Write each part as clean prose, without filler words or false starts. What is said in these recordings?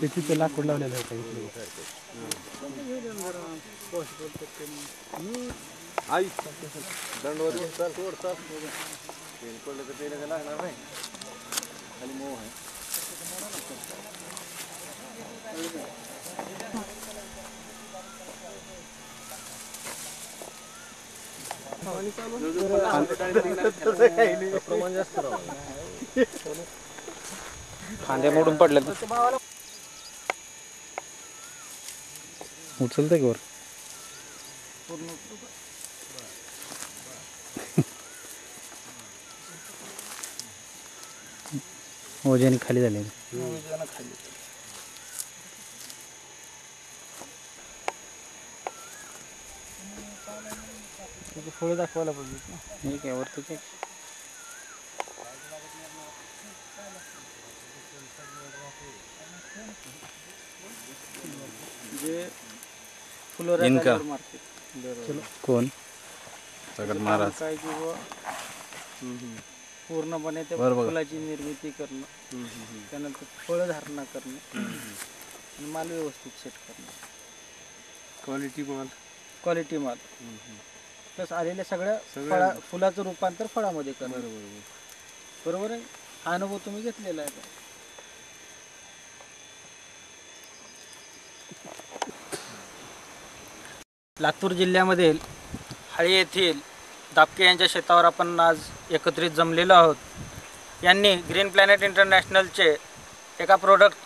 त्याची लाकूड लावलेलं आहे आई दंडवर चाल तोड चाल तेल पडलं तर तेल लागणार नाही खाली मोह आहे प्रमाण जास्त खांद्या मोडून पडले उचलते की वर वजन खाली झाले फळ दाखवायला पाहिजे ठीक आहे वरती इनका कोण सगळ्यात महाराज पूर्णपणे त्या फुलाची निर्मिती करणं त्यानंतर फळ धारणा करणं आणि माल व्यवस्थित सेट करणं क्वालिटी माल प्लस आलेल्या सगळ्या फुलाचं रूपांतर फळामध्ये करणं बरोबर आहे हा अनुभव तुम्ही घेतलेला आहे लातूर जिल्ह्यामधील हाळी येथील दापके यांच्या शेतावर आपण आज एकत्रित जमलेलो आहोत यांनी ग्रीन प्लॅनेट इंटरनॅशनलचे एका प्रोडक्ट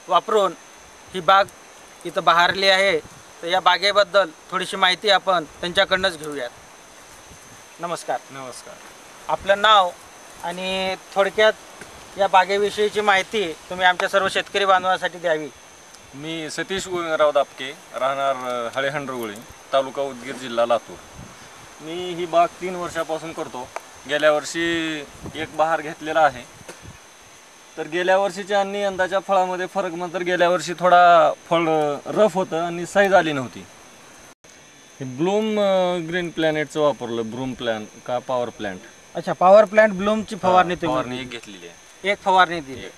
वापरून ही बाग इथं बहारली आहे तर या बागेबद्दल थोडीशी माहिती आपण त्यांच्याकडूनच घेऊयात नमस्कार आपलं नाव आणि थोडक्यात या बागेविषयीची माहिती तुम्ही आमच्या सर्व शेतकरी बांधवांसाठी द्यावी मी सतीश गोविंदराव दापके राहणार हळेहंडरगुळी तालुका उदगीर जिल्हा लातूर मी ही बाग 3 वर्षापासून करतो गेल्या वर्षी एक बहार घेतलेला आहे तर गेल्या वर्षीच्या आणि यंदाच्या फळामध्ये फरक म्हणजे गेल्या वर्षी थोडा फळ रफ होतं आणि साईज आली नव्हती हे ब्लूम ग्रीन प्लॅनेटचं वापरलं ब्लूम प्लॅन का पॉवर प्लॅन्ट अच्छा पॉवर प्लॅन्ट ब्लूमची फवारणी तुम्ही घेतलेली आहे एक फवारणी दिली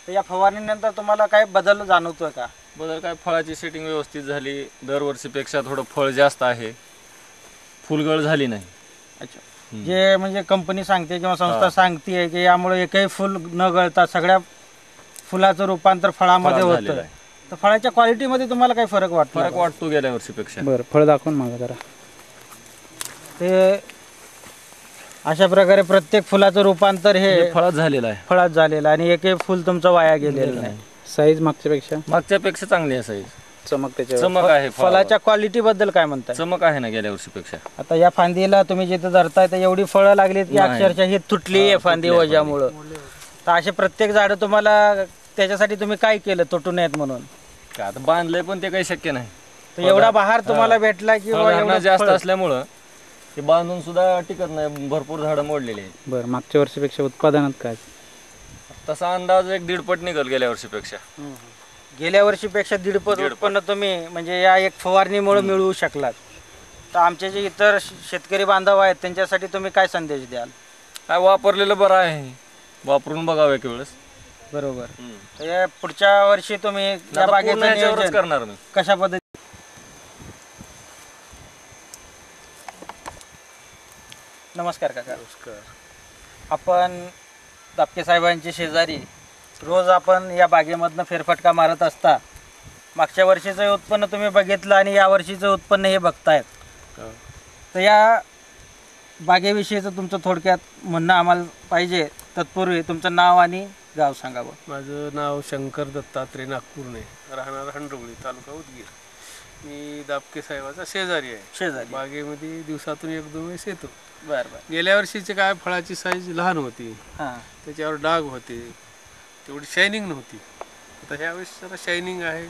तर या फवारणीनंतर तुम्हाला काय बदल जाणवतोय का बदल काय फळाची सेटिंग व्यवस्थित झाली दरवर्षीपेक्षा थोडं फळ जास्त आहे फुलगळ झाली नाही अच्छा जे म्हणजे कंपनी सांगते किंवा संस्था सांगते की यामुळे एकही फुल न गळता सगळ्या फुलाचं रूपांतर फळामध्ये होतं तर फळाच्या क्वालिटीमध्ये तुम्हाला काही फरक वाटतो गेल्या वर्षीपेक्षा बरं फळ दाखवून मागा जरा ते अशा प्रकारे प्रत्येक फुलाचं रूपांतर हे फळात झालेलं आहे आणि एकही फुल तुमचं वाया गेलेलं नाही साईज मागच्यापेक्षा चांगली आहे साईज चमक आहे फळाच्या क्वालिटी बद्दल काय म्हणताय चमक आहे ना गेल्या वर्षीपेक्षा आता या फांदीला तुम्ही जिथे धरताय तर एवढी फळं लागलीत की अक्षरशः ही तुटली आहे फांदी वजामुळं तर असे प्रत्येक झाड तुम्हाला त्याच्यासाठी तुम्ही काय केलं तुटू नयेत म्हणून का आता बांधलंय पण ते काही शक्य नाही तर एवढा बहार तुम्हाला भेटला की जास्त असल्यामुळं ते बांधून सुद्धा टिकत नाही भरपूर झाडं मोडलेली आहेत बरं मागच्या वर्षीपेक्षा उत्पादनात काय तसा अंदाज 1-1.5 पट निघल गेल्या वर्षीपेक्षा गेल्या वर्षीपेक्षा 1.5 पट उत्पन्न तुम्ही म्हणजे या एक फवारणीमुळे मिळवू शकलात तर आमचे जे इतर शेतकरी बांधव आहेत त्यांच्यासाठी तुम्ही काय संदेश द्याल काय वापरलेलं बरं आहे वापरून बघावं एक वेळेस बरोबर तर पुढच्या वर्षी तुम्ही या बागेचं नियोजन करणार मी कशा पद्धती नमस्कार काका आपण दापके साहेबांचे शेजारी रोज आपण या बागेमधनं फेरफटका मारत असता मागच्या वर्षीचं उत्पन्न तुम्ही बघितलं आणि या वर्षीचं उत्पन्न हे बघतायत तर या बागेविषयीचं तुमचं थोडक्यात म्हणणं आम्हाला पाहिजे तत्पूर्वी तुमचं नाव आणि गाव सांगावं माझं नाव शंकर दत्तात्रय नागपूरने राहणार हंडरगुळी तालुका उदगीर मी दापके साहेबाचा शेजारी आहे बागेमध्ये दिवसातून 1-2 वेळेस येतो बरं बरं. गेल्या वर्षीची काय फळाची साईज लहान होती, हां त्याच्यावर डाग होते, तेवढी शायनिंग नव्हती. आता ह्या वेळेस जरा शायनिंग आहे,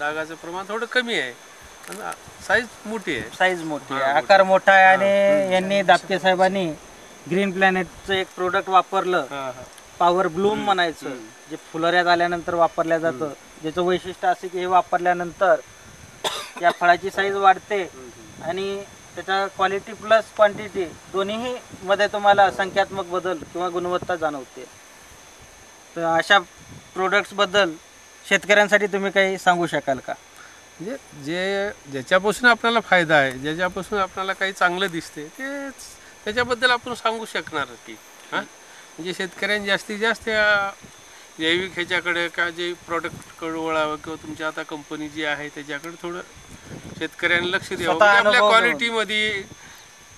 डागाचं प्रमाण थोडं कमी आहे आणि साईज मोठी आहे. साईज मोठी आहे, हां, आकार मोठा आहे. आणि यांनी दापके साहेबांनी ग्रीन प्लॅनेटचं एक प्रोडक्ट वापरलं, हां हां पॉवर ब्लूम म्हणायचं, जे फुलोऱ्यात आल्यानंतर वापरल्या जातं, ज्याचं वैशिष्ट्य असं की हे वापरल्यानंतर या फळाची साईज वाढते आणि त्याच्या क्वालिटी प्लस क्वांटिटी दोन्हीही मध्ये तुम्हाला संख्यात्मक बदल किंवा गुणवत्ता जाणवते. तर अशा प्रोडक्ट्सबद्दल शेतकऱ्यांसाठी तुम्ही काही सांगू शकाल का? म्हणजे ज्याच्यापासून आपल्याला फायदा आहे, ज्याच्यापासून आपल्याला काही चांगलं दिसते तेच त्याच्याबद्दल आपण सांगू शकणार की हां. म्हणजे शेतकऱ्यांनी जास्तीत जास्त या जैविक ह्याच्याकडे का जे प्रॉडक्टकडे वळावं किंवा तुमच्या आता कंपनी जी आहे त्याच्याकडे थोडं शेतकऱ्यांनी लक्ष द्यावं. स्वतः म्हणजे आपल्या अनुभव घेऊन. क्वालिटीमध्ये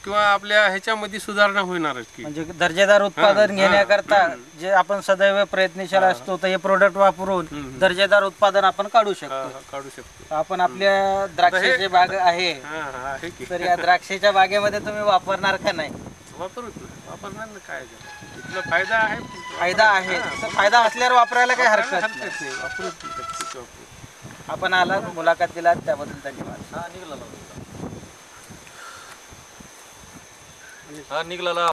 किंवा आपल्या ह्याच्यामध्ये सुधारणा होणारच की. म्हणजे दर्जेदार उत्पादन घेण्याकरता जे आपण सदैव प्रयत्नशील असतो, तर हे प्रोडक्ट वापरून दर्जेदार उत्पादन आपण काढू शकतो. काढू शकतो. आपण आपल्या द्राक्षाची बाग आहे, हां हां आहे की. तर या द्राक्षाच्या बागेमध्ये तुम्ही वापरणार का नाही? वापरणार ना, काय झालं, इथला फायदा आहे. फायदा आहे, तर फायदा असल्यावर वापरायला काही हरकत नाही. हरकत नाही, वापरत नाही. आपण आलात, मुलाखत दिलात, त्याबद्दल धन्यवाद. हा निघाला